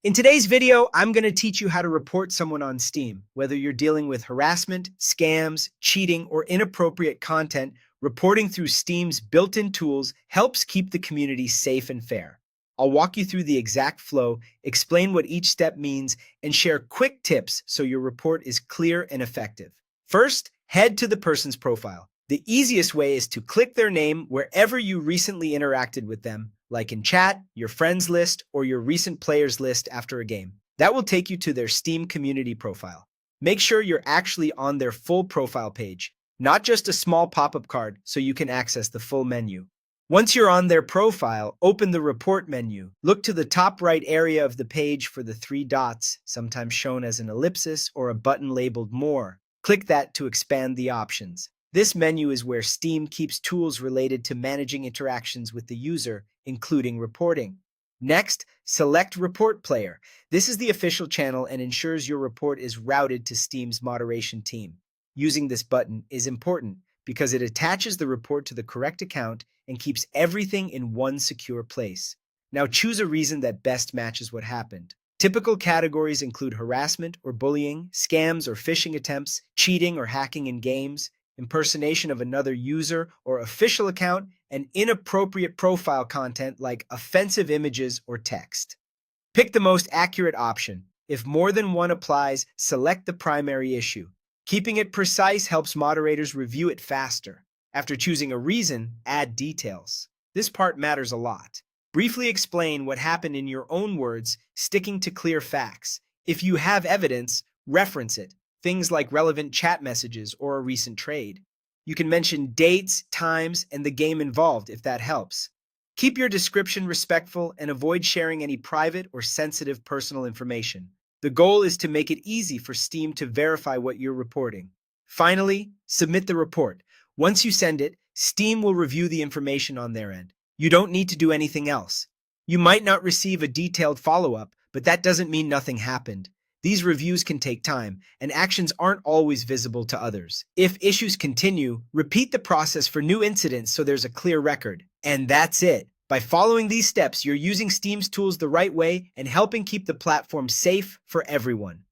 In today's video, I'm going to teach you how to report someone on Steam. Whether you're dealing with harassment, scams, cheating, or inappropriate content, reporting through Steam's built-in tools helps keep the community safe and fair. I'll walk you through the exact flow, explain what each step means, and share quick tips so your report is clear and effective. First, head to the person's profile. The easiest way is to click their name wherever you recently interacted with them, like in chat, your friends list, or your recent players list after a game. That will take you to their Steam community profile. Make sure you're actually on their full profile page, not just a small pop-up card so you can access the full menu. Once you're on their profile, open the report menu. Look to the top right area of the page for the three dots, sometimes shown as an ellipsis or a button labeled More. Click that to expand the options. This menu is where Steam keeps tools related to managing interactions with the user, including reporting. Next, select Report Player. This is the official channel and ensures your report is routed to Steam's moderation team. Using this button is important because it attaches the report to the correct account and keeps everything in one secure place. Now choose a reason that best matches what happened. Typical categories include harassment or bullying, scams or phishing attempts, cheating or hacking in games, impersonation of another user or official account, and inappropriate profile content like offensive images or text. Pick the most accurate option. If more than one applies, select the primary issue. Keeping it precise helps moderators review it faster. After choosing a reason, add details. This part matters a lot. Briefly explain what happened in your own words, sticking to clear facts. If you have evidence, reference it. Things like relevant chat messages or a recent trade. You can mention dates, times, and the game involved if that helps. Keep your description respectful and avoid sharing any private or sensitive personal information. The goal is to make it easy for Steam to verify what you're reporting. Finally, submit the report. Once you send it, Steam will review the information on their end. You don't need to do anything else. You might not receive a detailed follow-up, but that doesn't mean nothing happened. These reviews can take time, and actions aren't always visible to others. If issues continue, repeat the process for new incidents so there's a clear record. And that's it. By following these steps, you're using Steam's tools the right way and helping keep the platform safe for everyone.